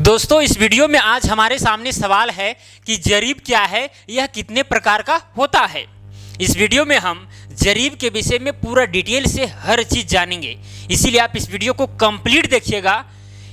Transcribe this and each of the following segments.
दोस्तों इस वीडियो में आज हमारे सामने सवाल है कि जरीब क्या है, यह कितने प्रकार का होता है। इस वीडियो में हम जरीब के विषय में पूरा डिटेल से हर चीज़ जानेंगे, इसीलिए आप इस वीडियो को कंप्लीट देखिएगा।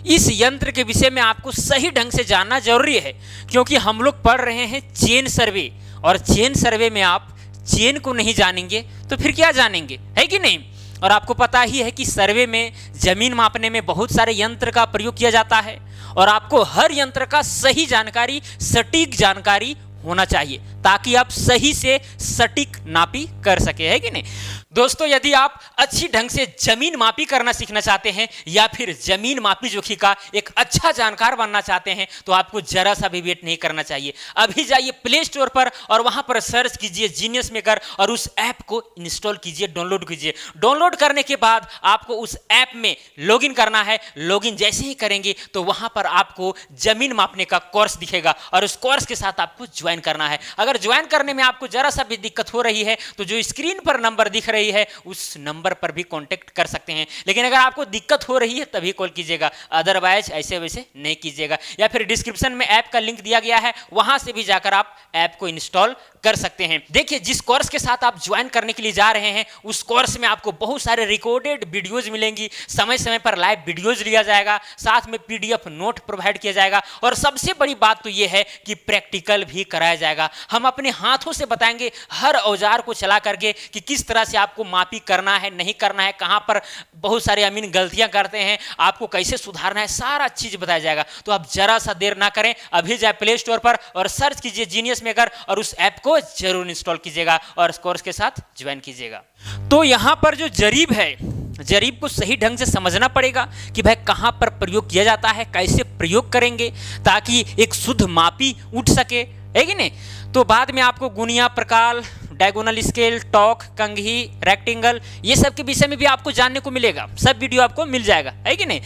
इस यंत्र के विषय में आपको सही ढंग से जानना जरूरी है, क्योंकि हम लोग पढ़ रहे हैं चेन सर्वे, और चेन सर्वे में आप चेन को नहीं जानेंगे तो फिर क्या जानेंगे, है कि नहीं। और आपको पता ही है कि सर्वे में जमीन मापने में बहुत सारे यंत्र का प्रयोग किया जाता है, और आपको हर यंत्र का सही जानकारी, सटीक जानकारी होना चाहिए, ताकि आप सही से सटीक नापी कर सके, है कि नहीं। दोस्तों यदि आप अच्छी ढंग से जमीन मापी करना सीखना चाहते हैं, या फिर जमीन मापी जोखी का एक अच्छा जानकार बनना चाहते हैं, तो आपको जरा सा भी वेट नहीं करना चाहिए। अभी जाइए प्ले स्टोर पर और वहां पर सर्च कीजिए जीनियस मेकर, और उस ऐप को इंस्टॉल कीजिए, डाउनलोड कीजिए। डाउनलोड करने के बाद आपको उस ऐप में लॉगिन करना है। लॉगिन जैसे ही करेंगे तो वहां पर आपको जमीन मापने का कोर्स दिखेगा, और उस कोर्स के साथ आपको ज्वाइन करना है। अगर ज्वाइन करने में आपको जरा सा भी दिक्कत हो रही है तो जो स्क्रीन पर नंबर दिख रही है उस नंबर पर भी कांटेक्ट कर सकते हैं। लेकिन अगर आपको दिक्कत हो रही है तभी कॉल कीजिएगा, अदरवाइज ऐसे वैसे नहीं कीजिएगा। या फिर डिस्क्रिप्शन में ऐप का लिंक दिया गया है, वहां से भी जाकर आप ऐप को इंस्टॉल कर सकते हैं। देखिए जिस कोर्स के साथ आप ज्वाइन करने के लिए जा रहे हैं, उस कोर्स में आपको बहुत सारे रिकॉर्डेड वीडियोज मिलेंगी, समय समय पर लाइव वीडियोज लिया जाएगा, साथ में पीडीएफ नोट प्रोवाइड किया जाएगा, और सबसे बड़ी बात तो यह है कि प्रैक्टिकल भी कराया जाएगा। हम अपने हाथों से बताएंगे हर औजार को चला करके कि किस तरह से आपको मापी करना है, नहीं करना है, कहां पर बहुत सारे अमीन गलतियां करते हैं, आपको कैसे सुधारना है, सारा चीज बताया जाएगा। तो आप जरा सा देर ना करें, अभी जाए प्ले स्टोर पर और सर्च कीजिए जीनियस मेकर, और उस ऐप को जरूर इंस्टॉल कीजिएगा और इस कोर्स के साथ ज्वाइन कीजिएगा। तो यहां पर जो जरीब है, जरीब को सही ढंग से समझना पड़ेगा कि भाई कहां पर प्रयोग किया जाता है, कैसे प्रयोग करेंगे ताकि एक शुद्ध मापी उठ सके, है कि नहीं। तो बाद में आपको गुनिया, प्रकाल, डायगोनल स्केल, टॉक, कंघी, रेक्टेंगल, ये सब के विषय में भी आपको जानने को मिलेगा। सब वीडियो आपको मिल जाएगा, है कि नहीं।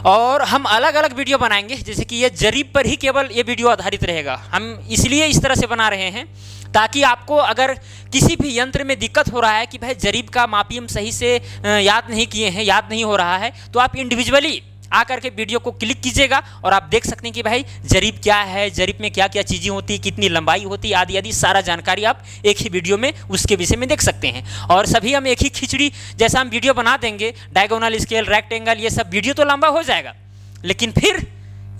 और हम अलग अलग वीडियो बनाएंगे, जैसे कि ये जरीब पर ही केवल ये वीडियो आधारित रहेगा। हम इसलिए इस तरह से बना रहे हैं ताकि आपको अगर किसी भी यंत्र में दिक्कत हो रहा है कि भाई जरीब का मापी हम सही से याद नहीं किए हैं, याद नहीं हो रहा है, तो आप इंडिविजुअली आकर के वीडियो को क्लिक कीजिएगा और आप देख सकते हैं कि भाई जरीब क्या है, जरीब में क्या क्या चीज़ें होती, कितनी लंबाई होती, आदि आदि सारा जानकारी आप एक ही वीडियो में उसके विषय में देख सकते हैं। और सभी हम एक ही खिचड़ी जैसा हम वीडियो बना देंगे, डायगोनल स्केल, रेक्टेंगल, ये सब वीडियो तो लंबा हो जाएगा, लेकिन फिर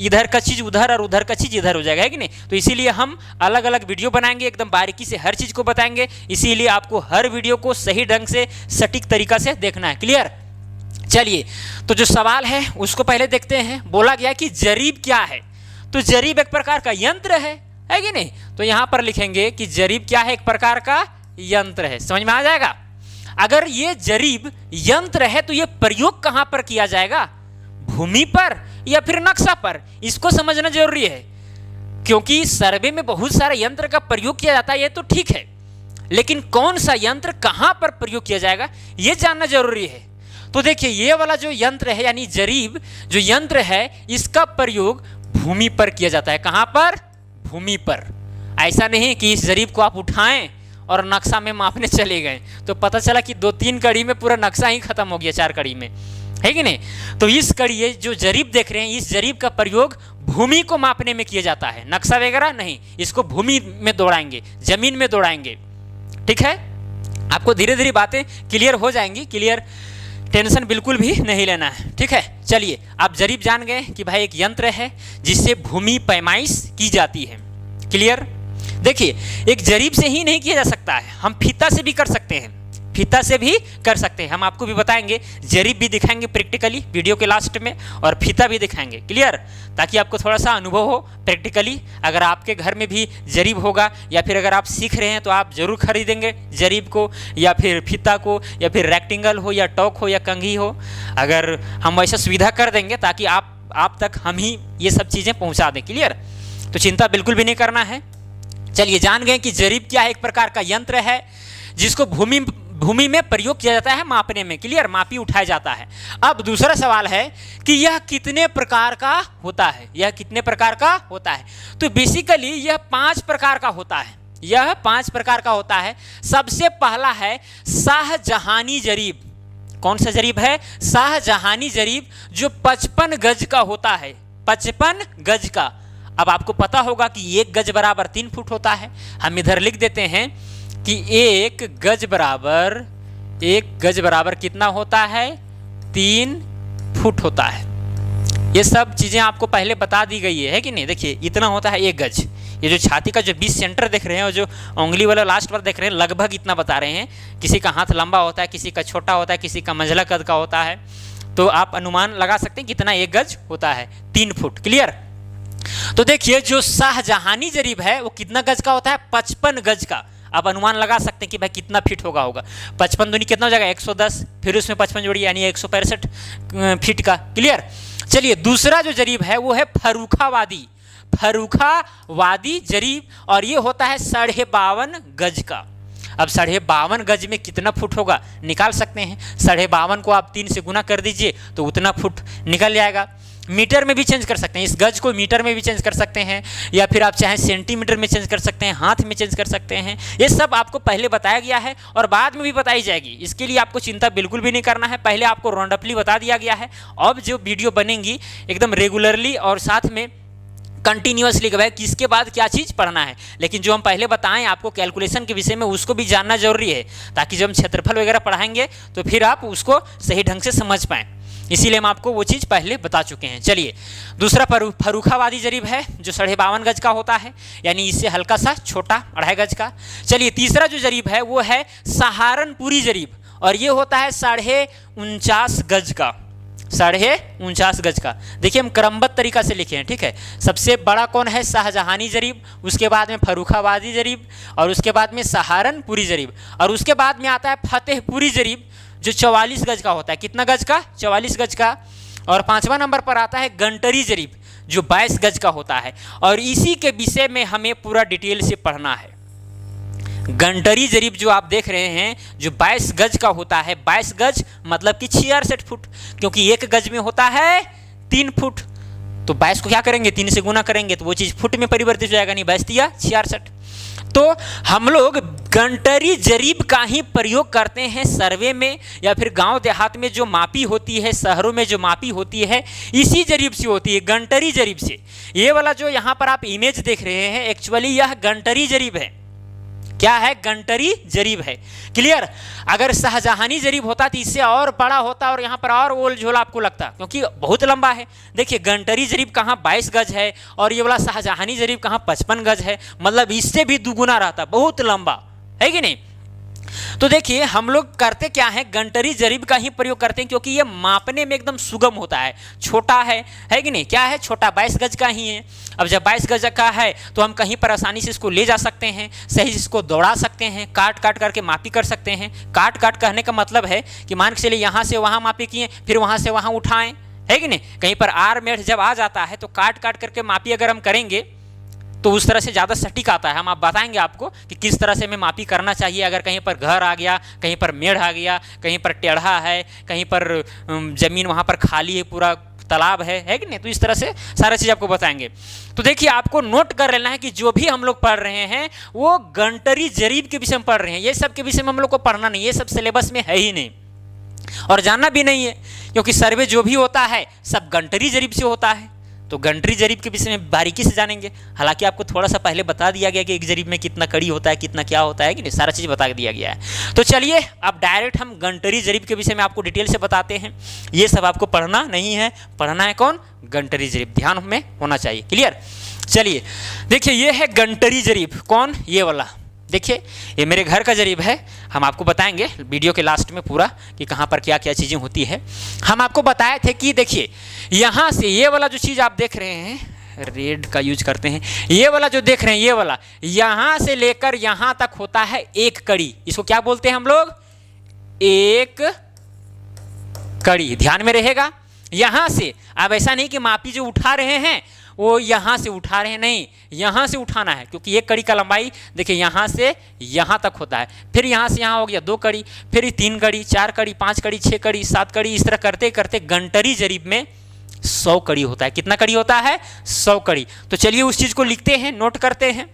इधर का चीज़ उधर और उधर का चीज़ इधर हो जाएगा, है कि नहीं। तो इसीलिए हम अलग अलग वीडियो बनाएंगे, एकदम बारीकी से हर चीज़ को बताएंगे। इसीलिए आपको हर वीडियो को सही ढंग से सटीक तरीका से देखना है। क्लियर। चलिए तो जो सवाल है उसको पहले देखते हैं। बोला गया कि जरीब क्या है, तो जरीब एक प्रकार का यंत्र है कि नहीं। तो यहां पर लिखेंगे कि जरीब क्या है, एक प्रकार का यंत्र है। समझ में आ जाएगा। अगर ये जरीब यंत्र है तो ये प्रयोग कहां पर किया जाएगा, भूमि पर या फिर नक्शा पर, इसको समझना जरूरी है। क्योंकि सर्वे में बहुत सारे यंत्र का प्रयोग किया जाता है, ये तो ठीक है, लेकिन कौन सा यंत्र कहां पर प्रयोग किया जाएगा ये जानना जरूरी है। तो देखिए ये वाला जो यंत्र है, यानी जरीब जो यंत्र है, इसका प्रयोग भूमि पर किया जाता है। कहां पर, भूमि पर। ऐसा नहीं कि इस जरीब को आप उठाएं और नक्शा में मापने चले गए, तो पता चला कि 2-3 कड़ी में पूरा नक्शा ही खत्म हो गया, 4 कड़ी में, है कि नहीं। तो इस कड़ी, ये जो जरीब देख रहे हैं, इस जरीब का प्रयोग भूमि को मापने में किया जाता है, नक्शा वगैरह नहीं। इसको भूमि में दौड़ाएंगे, जमीन में दौड़ाएंगे, ठीक है। आपको धीरे धीरे बातें क्लियर हो जाएंगी। क्लियर, टेंशन बिल्कुल भी नहीं लेना है, ठीक है। चलिए आप जरीब जान गए कि भाई एक यंत्र है जिससे भूमि पैमाइश की जाती है। क्लियर। देखिए एक जरीब से ही नहीं किया जा सकता है, हम फीता से भी कर सकते हैं, फीता से भी कर सकते हैं। हम आपको भी बताएंगे, जरीब भी दिखाएंगे प्रैक्टिकली वीडियो के लास्ट में, और फीता भी दिखाएंगे। क्लियर, ताकि आपको थोड़ा सा अनुभव हो प्रैक्टिकली। अगर आपके घर में भी जरीब होगा, या फिर अगर आप सीख रहे हैं, तो आप जरूर खरीदेंगे जरीब को, या फिर फीता को, या फिर रेक्टेंगल हो, या टॉक हो, या कंघी हो। अगर हम वैसा सुविधा कर देंगे ताकि आप तक हम ही ये सब चीज़ें पहुँचा दें। क्लियर, तो चिंता बिल्कुल भी नहीं करना है। चलिए जान गए कि जरीब क्या है, एक प्रकार का यंत्र है जिसको भूमि में प्रयोग किया जाता है मापने में। क्लियर, मापी उठाया जाता है। अब दूसरा सवाल है कि यह कितने प्रकार का होता है, यह कितने प्रकार का होता है। तो बेसिकली यह 5 प्रकार का होता है, यह 5 प्रकार का होता है। सबसे पहला है शाहजहानी जरीब। कौन सा जरीब है, शाहजहानी जरीब, जो 55 गज का होता है। 55 गज का। अब आपको पता होगा कि 1 गज बराबर 3 फुट होता है। हम इधर लिख देते हैं कि 1 गज बराबर कितना होता है, 3 फुट होता है। ये सब चीज़ें आपको पहले बता दी गई है कि नहीं। देखिए इतना होता है 1 गज। ये जो छाती का जो 20 सेंटर देख रहे हैं और जो उंगली वाला लास्ट पर देख रहे हैं, लगभग इतना बता रहे हैं। किसी का हाथ लंबा होता है, किसी का छोटा होता है, किसी का मंझला कद का होता है, तो आप अनुमान लगा सकते हैं कितना 1 गज होता है, 3 फुट। क्लियर। तो देखिए जो शाहजहानी जरीब है वो कितना गज का होता है, 55 गज का। आप अनुमान लगा सकते हैं कि भाई कितना फीट होगा 55 दूनी कितना हो जाएगा, 110, फिर उसमें 55 जोड़िए यानी 165 फीट का। क्लियर। चलिए दूसरा जो जरीब है वो है फर्रुखाबादी जरीब, और ये होता है 52.5 गज का। अब 52.5 गज में कितना फुट होगा निकाल सकते हैं। 52.5 को आप 3 से गुना कर दीजिए तो उतना फुट निकल जाएगा। मीटर में भी चेंज कर सकते हैं, इस गज को मीटर में भी चेंज कर सकते हैं, या फिर आप चाहें सेंटीमीटर में चेंज कर सकते हैं, हाथ में चेंज कर सकते हैं। ये सब आपको पहले बताया गया है और बाद में भी बताई जाएगी। इसके लिए आपको चिंता बिल्कुल भी नहीं करना है, पहले आपको राउंडअपली बता दिया गया है। अब जो वीडियो बनेंगी एकदम रेगुलरली और साथ में कंटिन्यूअसली कि भाई किसके बाद क्या चीज़ पढ़ना है, लेकिन जो हम पहले बताएं आपको कैलकुलेशन के विषय में उसको भी जानना जरूरी है, ताकि जब हम क्षेत्रफल वगैरह पढ़ाएंगे तो फिर आप उसको सही ढंग से समझ पाएँ। इसीलिए हम आपको वो चीज़ पहले बता चुके हैं। चलिए दूसरा फर्रुखाबादी जरीब है जो 52.5 गज का होता है, यानी इससे हल्का सा छोटा 2.5 गज का। चलिए तीसरा जो जरीब है वो है सहारनपुरी जरीब, और ये होता है 49.5 गज का। 49.5 गज का। देखिए हम क्रमबद्ध तरीका से लिखे हैं, ठीक है। सबसे बड़ा कौन है, शाहजहानी जरीब, उसके बाद में फर्रुखाबादी जरीब, और उसके बाद में सहारनपुरी जरीब, और उसके बाद में आता है फतेहपुरी जरीब जो 44 गज का होता है। कितना गज का, 44 गज का। और 5वां नंबर पर आता है गंटरी जरीब जो 22 गज का होता है, और इसी के विषय में हमें पूरा डिटेल से पढ़ना है। गंटरी जरीब जो आप देख रहे हैं जो 22 गज का होता है, 22 गज मतलब कि 66 फुट, क्योंकि 1 गज में होता है 3 फुट, तो 22 को क्या करेंगे 3 से गुना करेंगे तो वो चीज़ फुट में परिवर्तित हो जाएगा, नहीं 22 या 66। तो हम लोग गंटरी जरीब का ही प्रयोग करते हैं सर्वे में, या फिर गांव देहात में जो मापी होती है, शहरों में जो मापी होती है, इसी जरीब से होती है, गंटरी जरीब से। ये वाला जो यहाँ पर आप इमेज देख रहे हैं एक्चुअली यह गंटरी जरीब है। क्या है, गंटरी जरीब है। क्लियर। अगर शाहजहानी जरीब होता तो इससे और बड़ा होता और यहाँ पर और ओल झोला आपको लगता, क्योंकि बहुत लंबा है। देखिए गंटरी जरीब कहाँ 22 गज है और ये वाला शाहजहानी जरीब कहाँ 55 गज है, मतलब इससे भी दुगुना रहता, बहुत लंबा है कि नहीं। तो देखिए हम लोग करते क्या है, गंटरी जरीब का ही प्रयोग करते हैं, क्योंकि ये मापने में एकदम सुगम होता है, छोटा है कि नहीं, क्या है छोटा, 22 गज का ही है। अब जब 22 गज का है तो हम कहीं पर आसानी से इसको ले जा सकते हैं, सही इसको दौड़ा सकते हैं, काट काट करके मापी कर सकते हैं। काट काट कहने का मतलब है कि मान के चलिए यहाँ से वहाँ मापी किए, फिर वहाँ से वहाँ उठाएं, है कि नहीं। कहीं पर आर मेढ़ जब आ जाता है तो काट काट करके मापी अगर हम करेंगे तो उस तरह से ज़्यादा सटीक आता है। हम आप बताएंगे आपको कि किस तरह से हमें मापी करना चाहिए। अगर कहीं पर घर आ गया, कहीं पर मेढ़ आ गया, कहीं पर टेढ़ा है, कहीं पर ज़मीन वहाँ पर खाली है, पूरा तालाब है कि नहीं, तो इस तरह से सारा चीज़ आपको बताएंगे। तो देखिए आपको नोट कर लेना है कि जो भी हम लोग पढ़ रहे हैं वो गंटरी जरीब के विषय में पढ़ रहे हैं। ये सब के विषय में हम लोग को पढ़ना नहीं, ये सब सिलेबस में है ही नहीं और जानना भी नहीं है, क्योंकि सर्वे जो भी होता है सब गंटरी जरीब से होता है। तो गंटरी जरीब के विषय में बारीकी से जानेंगे। हालांकि आपको थोड़ा सा पहले बता दिया गया कि एक जरीब में कितना कड़ी होता है, कितना क्या होता है कि नहीं, सारा चीज़ बता दिया गया है। तो चलिए अब डायरेक्ट हम गंटरी जरीब के विषय में आपको डिटेल से बताते हैं। ये सब आपको पढ़ना नहीं है, पढ़ना है कौन, गंटरी जरीब, ध्यान में होना चाहिए। क्लियर। चलिए देखिए ये है गंटरी जरीब, कौन, ये वाला। देखिए ये मेरे घर का जरीब है, हम आपको बताएंगे वीडियो के लास्ट में पूरा कि कहाँ पर क्या क्या चीज़ें होती है। हम आपको बताए थे कि देखिए यहाँ से ये वाला जो चीज़ आप देख रहे हैं, रेड का यूज करते हैं, ये वाला जो देख रहे हैं, ये वाला यहाँ से लेकर यहाँ तक होता है 1 कड़ी। इसको क्या बोलते हैं हम लोग, 1 कड़ी। ध्यान में रहेगा। यहाँ से अब ऐसा नहीं कि मापी जो उठा रहे हैं वो यहाँ से उठा रहे हैं, नहीं, यहाँ से उठाना है, क्योंकि 1 कड़ी का लंबाई देखिए यहाँ से यहाँ तक होता है। फिर यहाँ से यहाँ हो गया 2 कड़ी, फिर 3 कड़ी, 4 कड़ी, 5 कड़ी, 6 कड़ी, 7 कड़ी, इस तरह करते करते गंटरी जरीब में 100 कड़ी होता है। कितना कड़ी होता है, 100 कड़ी। तो चलिए उस चीज़ को लिखते हैं, नोट करते हैं।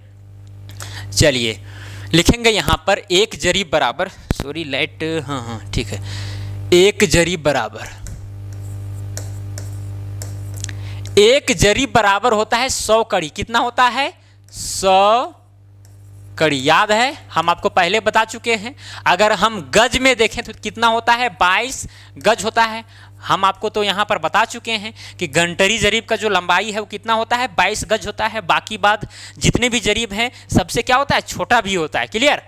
चलिए लिखेंगे यहाँ पर 1 जरीब बराबर, सॉरी लाइट, हाँ ठीक है, 1 जरीब बराबर एक जरीब बराबर होता है 100 कड़ी। कितना होता है? 100 कड़ी। याद है, हम आपको पहले बता चुके हैं। अगर हम गज में देखें तो कितना होता है? 22 गज होता है। हम आपको तो यहाँ पर बता चुके हैं कि गंटरी जरीब का जो लंबाई है वो कितना होता है? 22 गज होता है। बाकी बात जितने भी जरीब हैं सबसे क्या होता है? छोटा भी होता है। क्लियर?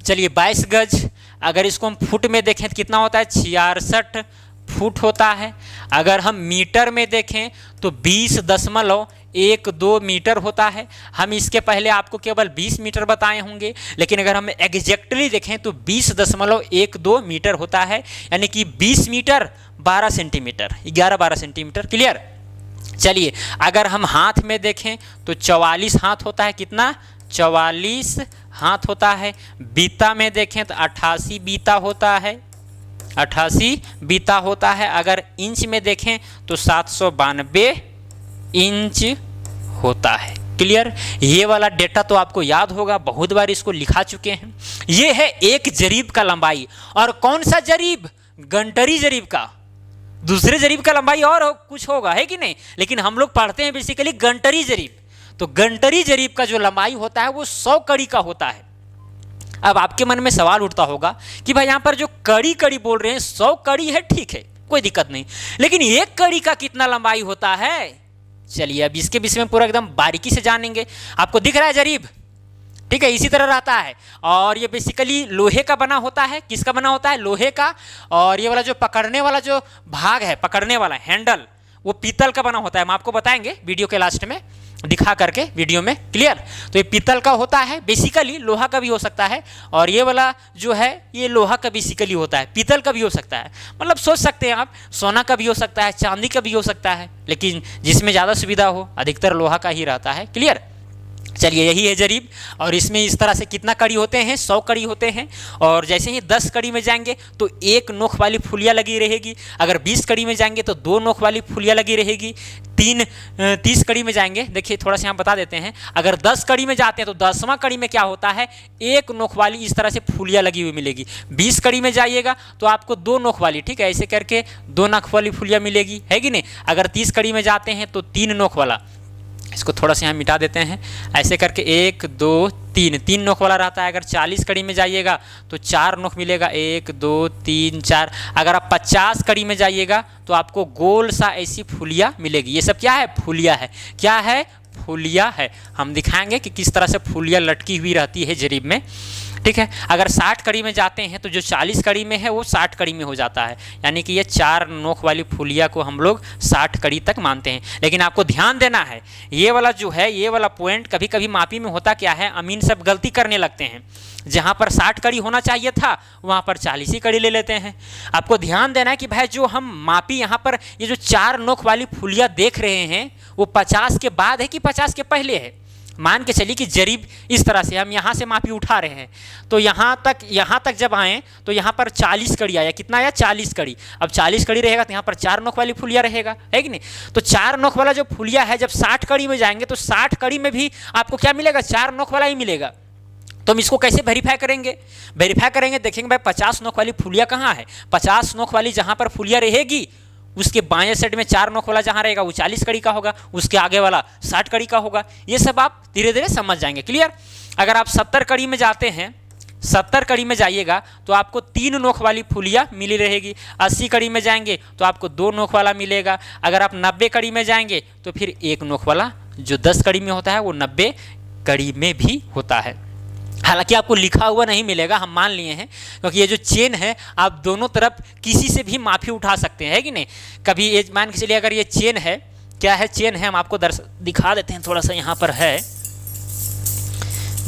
चलिए 22 गज, अगर इसको हम फुट में देखें तो कितना होता है? 66 फुट होता है। अगर हम मीटर में देखें तो 20.12 मीटर होता है। हम इसके पहले आपको केवल 20 मीटर बताए होंगे, लेकिन अगर हम एग्जैक्टली देखें तो 20.12 मीटर होता है, यानी कि 20 मीटर 12 सेंटीमीटर, 11-12 सेंटीमीटर। क्लियर? चलिए अगर हम हाथ में देखें तो 44 हाथ होता है। कितना? 44 हाथ होता है। बीता में देखें तो 88 बीता होता है, 88 बीता होता है। अगर इंच में देखें तो 792 इंच होता है। क्लियर? ये वाला डेटा तो आपको याद होगा, बहुत बार इसको लिखा चुके हैं। ये है एक जरीब का लंबाई। और कौन सा जरीब? गंटरी जरीब का। दूसरे जरीब का लंबाई और कुछ होगा, है कि नहीं? लेकिन हम लोग पढ़ते हैं बेसिकली गंटरी जरीब। तो गंटरी जरीब का जो लंबाई होता है वो 100 कड़ी का होता है। अब आपके मन में सवाल उठता होगा कि भाई यहाँ पर जो कड़ी कड़ी बोल रहे हैं 100 कड़ी है, ठीक है, कोई दिक्कत नहीं, लेकिन एक कड़ी का कितना लंबाई होता है? चलिए अब इसके विषय में पूरा एकदम बारीकी से जानेंगे। आपको दिख रहा है जरीब? ठीक है, इसी तरह रहता है। और ये बेसिकली लोहे का बना होता है। किसका बना होता है? लोहे का। और ये वाला जो पकड़ने वाला जो भाग है, पकड़ने वाला हैंडल, वो पीतल का बना होता है। हम आपको बताएंगे वीडियो के लास्ट में दिखा करके वीडियो में। क्लियर? तो ये पीतल का होता है। बेसिकली लोहा का भी हो सकता है, और ये वाला जो है ये लोहा का बेसिकली होता है, पीतल का भी हो सकता है। मतलब सोच सकते हैं आप, सोना का भी हो सकता है, चांदी का भी हो सकता है, लेकिन जिसमें ज़्यादा सुविधा हो अधिकतर लोहा का ही रहता है। क्लियर? चलिए यही है जरीब। और इसमें इस तरह से कितना कड़ी होते हैं? 100 कड़ी होते हैं। और जैसे ही 10 कड़ी में जाएंगे तो 1 नोक वाली फुलिया लगी रहेगी। अगर 20 कड़ी में जाएंगे तो 2 नोक वाली फुलिया लगी रहेगी। 30 कड़ी में जाएंगे, देखिए थोड़ा सा यहाँ बता देते हैं। अगर 10 कड़ी में जाते हैं तो 10वां कड़ी में क्या होता है? 1 नोक वाली इस तरह से फुलिया लगी हुई मिलेगी। 20 कड़ी में जाइएगा तो आपको 2 नोक वाली, ठीक है, ऐसे करके 2 नोक वाली फुलिया मिलेगी, है कि नहीं? अगर 30 कड़ी में जाते हैं तो 3 नोक वाला, इसको थोड़ा सा यहाँ मिटा देते हैं, ऐसे करके 1 2 3 नोक वाला रहता है। अगर 40 कड़ी में जाइएगा तो 4 नोक मिलेगा, 1 2 3 4। अगर आप 50 कड़ी में जाइएगा तो आपको गोल सा ऐसी फुलिया मिलेगी। ये सब क्या है? फुलिया है। क्या है? फुलिया है। हम दिखाएंगे कि किस तरह से फुलिया लटकी हुई रहती है जरीब में, ठीक है। अगर 60 कड़ी में जाते हैं तो जो 40 कड़ी में है वो 60 कड़ी में हो जाता है, यानी कि ये 4 नोक वाली फुलिया को हम लोग 60 कड़ी तक मानते हैं। लेकिन आपको ध्यान देना है, ये वाला जो है, ये वाला पॉइंट कभी कभी मापी में होता क्या है, अमीन सब गलती करने लगते हैं। जहाँ पर 60 कड़ी होना चाहिए था वहाँ पर 40 ही कड़ी ले लेते हैं। आपको ध्यान देना है कि भाई जो हम मापी यहाँ पर ये जो 4 नोक वाली फुलिया देख रहे हैं वो 50 के बाद है कि 50 के पहले है। मान के चलिए कि जरीब इस तरह से हम यहाँ से मापी उठा रहे हैं, तो यहाँ तक जब आएँ तो यहाँ पर 40 कड़ी आया। कितना आया? 40 कड़ी। अब 40 कड़ी रहेगा तो यहाँ पर 4 नोक वाली फुलिया रहेगा, है कि नहीं? तो 4 नोक वाला जो फुलिया है, जब 60 कड़ी में जाएंगे तो 60 कड़ी में भी आपको क्या मिलेगा? 4 नोक वाला ही मिलेगा। तो हम इसको कैसे वेरीफाई करेंगे? वेरीफाई करेंगे, देखेंगे भाई 50 नोक वाली फुलिया कहाँ है। 50 नोक वाली जहाँ पर फुलिया रहेगी उसके बाएं साइड में 4 नोक वाला जहाँ रहेगा वो 40 कड़ी का होगा, उसके आगे वाला 60 कड़ी का होगा। ये सब आप धीरे धीरे समझ जाएंगे। क्लियर? अगर आप 70 कड़ी में जाते हैं, 70 कड़ी में जाइएगा तो आपको 3 नोक वाली फुलिया मिली रहेगी। 80 कड़ी में जाएंगे तो आपको 2 नोक वाला मिलेगा। अगर आप 90 कड़ी में जाएंगे तो फिर 1 नोक वाला, जो 10 कड़ी में होता है वो 90 कड़ी में भी होता है। हालांकि आपको लिखा हुआ नहीं मिलेगा, हम मान लिए हैं, क्योंकि ये जो चेन है आप दोनों तरफ किसी से भी माफी उठा सकते हैं, है कि नहीं? कभी ये मान के चलिए अगर ये चेन है, क्या है? चेन है, हम आपको दिखा देते हैं, थोड़ा सा यहाँ पर है,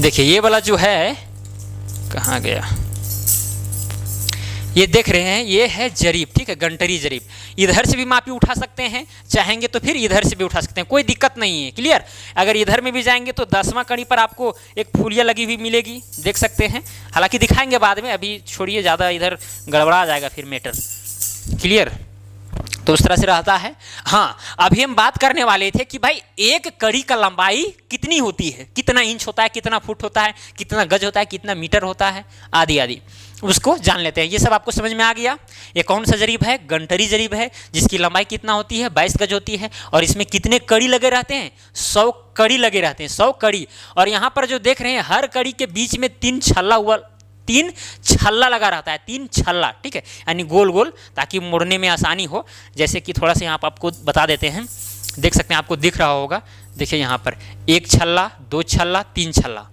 देखिए ये वाला जो है, कहाँ गया, ये देख रहे हैं, ये है जरीब, ठीक है, गंटरी जरीब। इधर से भी मापी उठा सकते हैं, चाहेंगे तो फिर इधर से भी उठा सकते हैं, कोई दिक्कत नहीं है। क्लियर? अगर इधर में भी जाएंगे तो 10वां कड़ी पर आपको एक फुलिया लगी हुई मिलेगी, देख सकते हैं। हालांकि दिखाएंगे बाद में, अभी छोड़िए, ज़्यादा इधर गड़बड़ा जाएगा फिर मैटर। क्लियर? तो उस तरह से रहता है। हाँ, अभी हम बात करने वाले थे कि भाई एक कड़ी का लंबाई कितनी होती है, कितना इंच होता है, कितना फुट होता है, कितना गज होता है, कितना मीटर होता है, आदि आदि। उसको जान लेते हैं। ये सब आपको समझ में आ गया। ये कौन सा जरीब है? गंटरी जरीब है, जिसकी लंबाई कितना होती है? 22 गज होती है। और इसमें कितने कड़ी लगे रहते हैं? 100 कड़ी लगे रहते हैं, 100 कड़ी। और यहाँ पर जो देख रहे हैं, हर कड़ी के बीच में 3 छल्ला लगा रहता है, 3 छल्ला, ठीक है, यानी गोल गोल, ताकि मोड़ने में आसानी हो। जैसे कि थोड़ा सा यहाँ पर आपको बता देते हैं, देख सकते हैं, आपको दिख रहा होगा, देखिए यहाँ पर 1 छल्ला, 2 छल्ला, 3 छल्ला,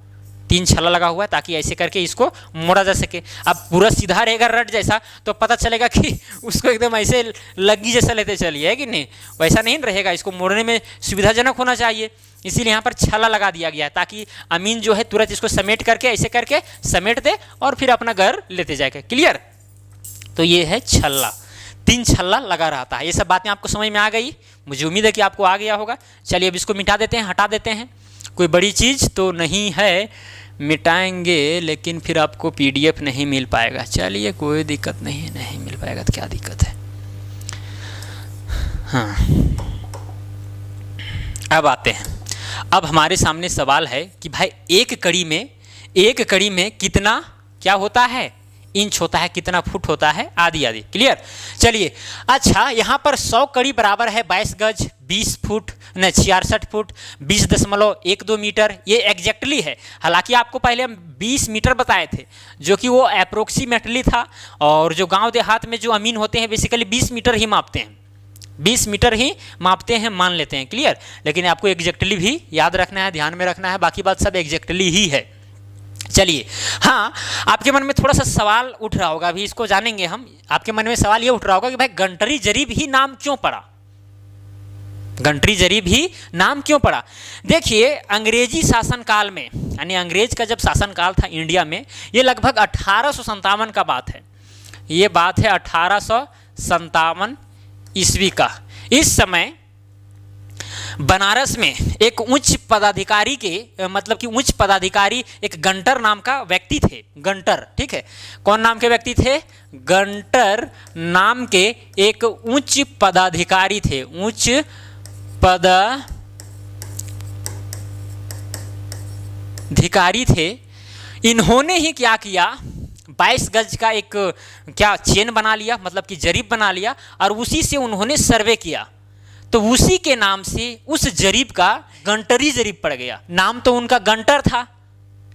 3 छल्ला लगा हुआ है, ताकि ऐसे करके इसको मोड़ा जा सके। अब पूरा सीधा रहेगा रट जैसा तो पता चलेगा कि उसको एकदम ऐसे लगी जैसा लेते चलिए, है कि नहीं? वैसा नहीं रहेगा, इसको मोड़ने में सुविधाजनक होना चाहिए, इसीलिए यहाँ पर छल्ला लगा दिया गया है, ताकि अमीन जो है तुरंत इसको समेट करके ऐसे करके समेट दे और फिर अपना घर लेते जाएगा। क्लियर? तो ये है छल्ला, 3 छल्ला लगा रहता है। ये सब बातें आपको समझ में आ गई, मुझे उम्मीद है कि आपको आ गया होगा। चलिए अब इसको मिटा देते हैं, हटा देते हैं। कोई बड़ी चीज़ तो नहीं है, मिटाएंगे लेकिन फिर आपको PDF नहीं मिल पाएगा। चलिए कोई दिक्कत नहीं, नहीं मिल पाएगा तो क्या दिक्कत है। हाँ, अब आते हैं। अब हमारे सामने सवाल है कि भाई एक कड़ी में कितना क्या होता है? इंच होता है, कितना फुट होता है, आदि आदि। क्लियर? चलिए, अच्छा यहाँ पर 100 कड़ी बराबर है 22 गज, 20 फुट न 66 फुट, 20.12 मीटर। ये एग्जैक्टली है। हालांकि आपको पहले हम 20 मीटर बताए थे, जो कि वो अप्रोक्सीमेटली था, और जो गांव देहात में जो अमीन होते हैं बेसिकली 20 मीटर ही मापते हैं, 20 मीटर ही मापते हैं, मान लेते हैं। क्लियर? लेकिन आपको एग्जैक्टली भी याद रखना है, ध्यान में रखना है, बाकी बात सब एग्जैक्टली ही है। चलिए, हाँ, आपके मन में थोड़ा सा सवाल उठ रहा होगा, अभी इसको जानेंगे हम। आपके मन में सवाल ये उठ रहा होगा कि भाई गंटरी जरीब ही नाम क्यों पड़ा? गंटरी जरीब ही नाम क्यों पड़ा? देखिए, अंग्रेजी शासनकाल में, यानी अंग्रेज का जब शासनकाल था इंडिया में, ये लगभग 1857 का बात है। ये बात है 1857 ईस्वी का। इस समय बनारस में एक उच्च पदाधिकारी के, मतलब कि उच्च पदाधिकारी एक गंटर नाम का व्यक्ति थे। गंटर, ठीक है, कौन नाम के व्यक्ति थे? गंटर नाम के एक उच्च पदाधिकारी थे, उच्च पदाधिकारी थे। इन्होंने ही क्या किया, 22 गज का एक क्या चेन बना लिया, मतलब कि जरीब बना लिया, और उसी से उन्होंने सर्वे किया। तो उसी के नाम से उस जरीब का गंटरी जरीब पड़ गया। नाम तो उनका गंटर था,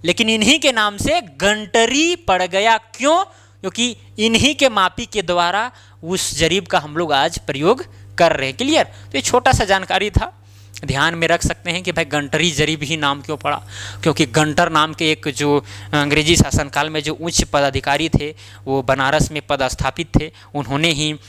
लेकिन इन्हीं के नाम से गंटरी पड़ गया। क्यों? क्योंकि इन्हीं के मापी के द्वारा उस जरीब का हम लोग आज प्रयोग कर रहे हैं। क्लियर? तो ये छोटा सा जानकारी था, ध्यान में रख सकते हैं कि भाई गंटरी जरीब ही नाम क्यों पड़ा। क्योंकि गंटर नाम के एक जो अंग्रेजी शासनकाल में जो उच्च पदाधिकारी थे, वो बनारस में पदस्थापित थे, उन्होंने ही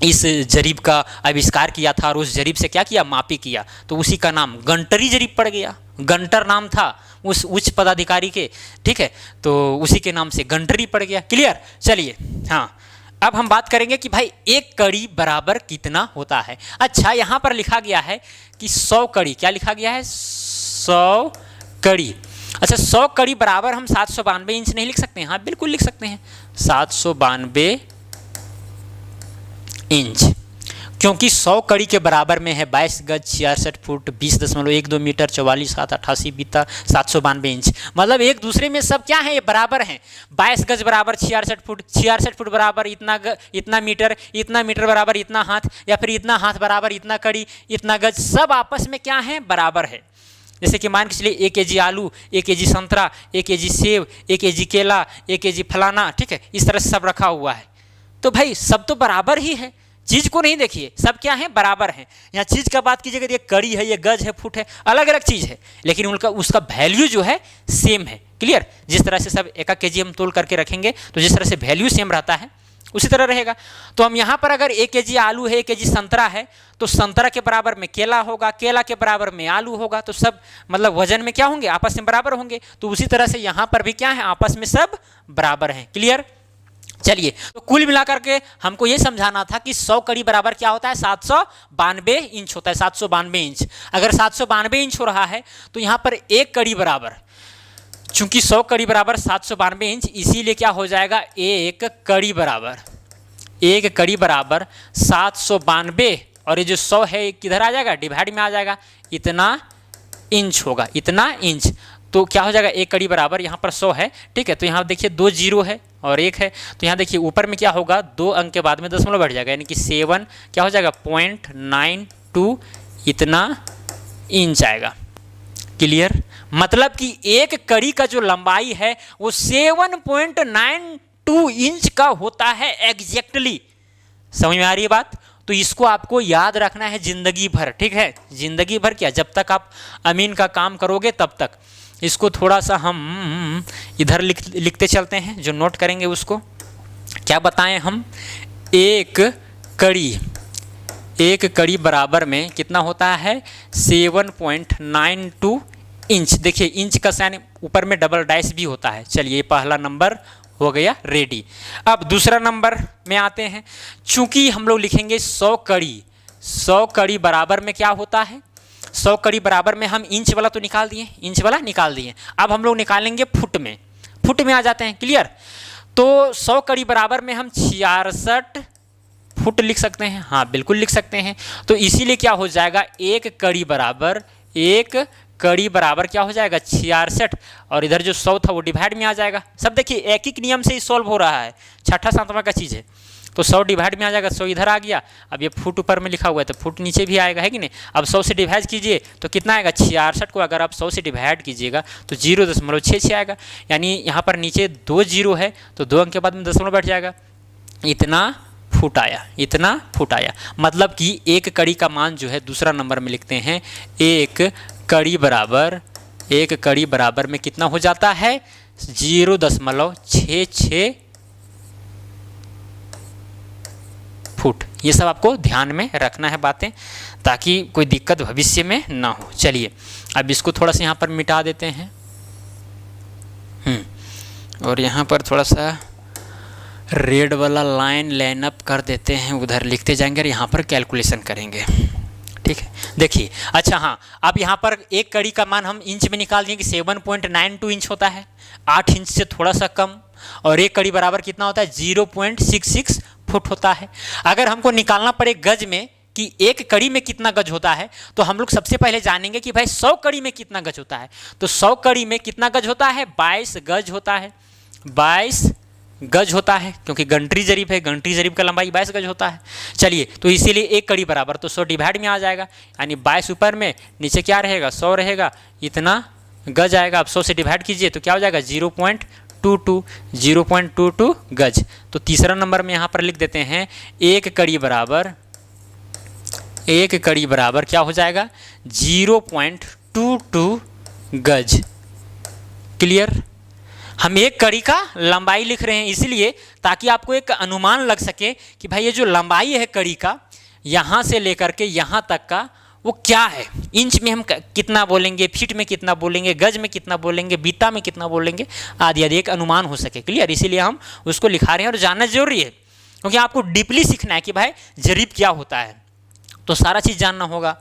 इस जरीब का आविष्कार किया था, और उस जरीब से क्या किया, मापी किया। तो उसी का नाम गंटरी जरीब पड़ गया। गंटर नाम था उस उच्च पदाधिकारी के, ठीक है, तो उसी के नाम से गंटरी पड़ गया। क्लियर? चलिए, हाँ, अब हम बात करेंगे कि भाई एक कड़ी बराबर कितना होता है। अच्छा, यहाँ पर लिखा गया है कि 100 कड़ी, क्या लिखा गया है? 100 कड़ी। अच्छा, 100 कड़ी बराबर हम 792 इंच नहीं लिख सकते हैं? हाँ, बिल्कुल लिख सकते हैं, 792 इंच, क्योंकि 100 कड़ी के बराबर में है 22 गज, 66 फुट, 20.12 मीटर, 44 हाथ, 88 बीता, 792 इंच। मतलब एक दूसरे में सब क्या है, ये बराबर हैं। 22 गज बराबर 66 फुट, 66 फुट बराबर इतना मीटर बराबर इतना हाथ, या फिर इतना हाथ बराबर इतना कड़ी, इतना गज, सब आपस में क्या है, बराबर है। जैसे कि मान के चलिए 1 kg आलू, 1 kg संतरा, 1 kg सेब, 1 kg केला, 1 kg फलाना, ठीक है, इस तरह से सब रखा हुआ है। तो भाई सब तो बराबर ही है, चीज को नहीं देखिए, सब क्या है, बराबर है। यहाँ चीज का बात कीजिएगा, ये कड़ी है, ये गज है, फुट है, अलग अलग चीज है, लेकिन उसका वैल्यू जो है सेम है। क्लियर? जिस तरह से सब 1 kg हम तोल करके रखेंगे, तो जिस तरह से वैल्यू सेम रहता है उसी तरह रहेगा। तो हम यहाँ पर अगर 1 kg आलू है, 1 kg संतरा है, तो संतरा के बराबर में केला होगा, केला के बराबर में आलू होगा, तो सब मतलब वजन में क्या होंगे, आपस में बराबर होंगे। तो उसी तरह से यहाँ पर भी क्या है, आपस में सब बराबर हैं। क्लियर? चलिए, तो कुल मिलाकर के हमको ये समझाना था कि 100 कड़ी बराबर क्या होता है, 792 इंच होता है, 792 इंच। अगर 792 इंच हो रहा है तो यहाँ पर एक कड़ी बराबर, चूंकि 100 कड़ी बराबर 792 इंच, इसीलिए क्या हो जाएगा, एक कड़ी बराबर 792, और ये जो 100 है किधर आ जाएगा, डिवाइड में आ जाएगा, इतना इंच होगा, इतना इंच। तो क्या हो जाएगा, एक कड़ी बराबर यहाँ पर 100 है, ठीक है। तो यहाँ देखिए 2 जीरो है और 1 है, तो यहाँ देखिए ऊपर में क्या होगा, 2 अंक के बाद में दशमलव बढ़ जाएगा, यानी कि 7 क्या हो जाएगा 0.92 इतना इंच आएगा। क्लियर, मतलब कि एक कड़ी का जो लंबाई है वो 7.92 इंच का होता है एग्जैक्टली। समझ में आ रही है बात? तो इसको आपको याद रखना है जिंदगी भर, ठीक है, जिंदगी भर क्या, जब तक आप अमीन का काम करोगे तब तक। इसको थोड़ा सा हम इधर लिखते चलते हैं, जो नोट करेंगे उसको क्या बताएं हम, एक कड़ी बराबर में कितना होता है 7.92 इंच। देखिए इंच का साइन ऊपर में डबल डैश भी होता है। चलिए पहला नंबर हो गया रेडी। अब दूसरा नंबर में आते हैं। चूंकि हम लोग लिखेंगे 100 कड़ी बराबर में क्या होता है, 100 कड़ी बराबर में हम इंच वाला तो निकाल दिए, अब हम लोग निकालेंगे फुट में आ जाते हैं। क्लियर, तो 100 कड़ी बराबर में हम 66 फुट लिख सकते हैं, हाँ बिल्कुल लिख सकते हैं। तो इसीलिए क्या हो जाएगा, एक कड़ी बराबर क्या हो जाएगा 66, और इधर जो 100 था वो डिवाइड में आ जाएगा। सब देखिए एक ही नियम से ही सॉल्व हो रहा है, छठा सातवां का चीज़ है। तो 100 डिवाइड में आ जाएगा, 100 इधर आ गया। अब ये फुट ऊपर में लिखा हुआ है तो फुट नीचे भी आएगा, है कि नहीं। अब 100 से डिवाइड कीजिए तो कितना आएगा, 66 को अगर आप 100 से डिवाइड कीजिएगा तो 0.66 आएगा, यानी यहाँ पर नीचे 2 जीरो है तो 2 अंक के बाद में दशमलव बैठ जाएगा। इतना फुट आया, मतलब कि एक कड़ी का मान जो है दूसरा नंबर में लिखते हैं, एक कड़ी बराबर में कितना हो जाता है 0.66 फुट। ये सब आपको ध्यान में रखना है बातें, ताकि कोई दिक्कत भविष्य में ना हो। चलिए अब इसको थोड़ा सा यहाँ पर मिटा देते हैं, और यहाँ पर थोड़ा सा रेड वाला लाइन अप कर देते हैं, उधर लिखते जाएंगे और यहाँ पर कैलकुलेशन करेंगे, ठीक है। देखिए अच्छा हाँ, अब यहाँ पर एक कड़ी का मान हम इंच में निकाल दिए कि 7.92 इंच होता है, 8 इंच से थोड़ा सा कम, और एक कड़ी बराबर कितना होता है 0.66 फुट होता है। अगर हमको निकालना पड़े गज में कि एक कड़ी में कितना गज होता है, तो हम लोग सबसे पहले जानेंगे कि भाई 100 कड़ी में कितना गज होता है। तो 100 कड़ी में कितना गज होता है, 22 गज होता है, 22 गज होता है, क्योंकि गंटरी जरीब है, गंटरी जरीब का लंबाई 22 गज होता है। चलिए तो इसीलिए एक कड़ी बराबर तो 100 डिवाइड में आ जाएगा, यानी 22 ऊपर में, नीचे क्या रहेगा 100 रहेगा, इतना गज आएगा। अब 100 से डिवाइड कीजिए तो क्या हो जाएगा 0.22 गज। तो तीसरा नंबर में यहाँ पर लिख देते हैं एक कड़ी बराबर क्या हो जाएगा 0.22 गज। क्लियर, हम एक कड़ी का लंबाई लिख रहे हैं इसलिए ताकि आपको एक अनुमान लग सके कि भाई ये जो लंबाई है कड़ी का, यहाँ से लेकर के यहाँ तक का वो क्या है। इंच में हम कितना बोलेंगे, फीट में कितना बोलेंगे, गज में कितना बोलेंगे, बीता में कितना बोलेंगे, आदि आदि एक अनुमान हो सके। क्लियर, इसीलिए हम उसको लिखा रहे हैं और जानना जरूरी है, क्योंकि आपको डीपली सीखना है कि भाई जरीब क्या होता है, तो सारा चीज़ जानना होगा।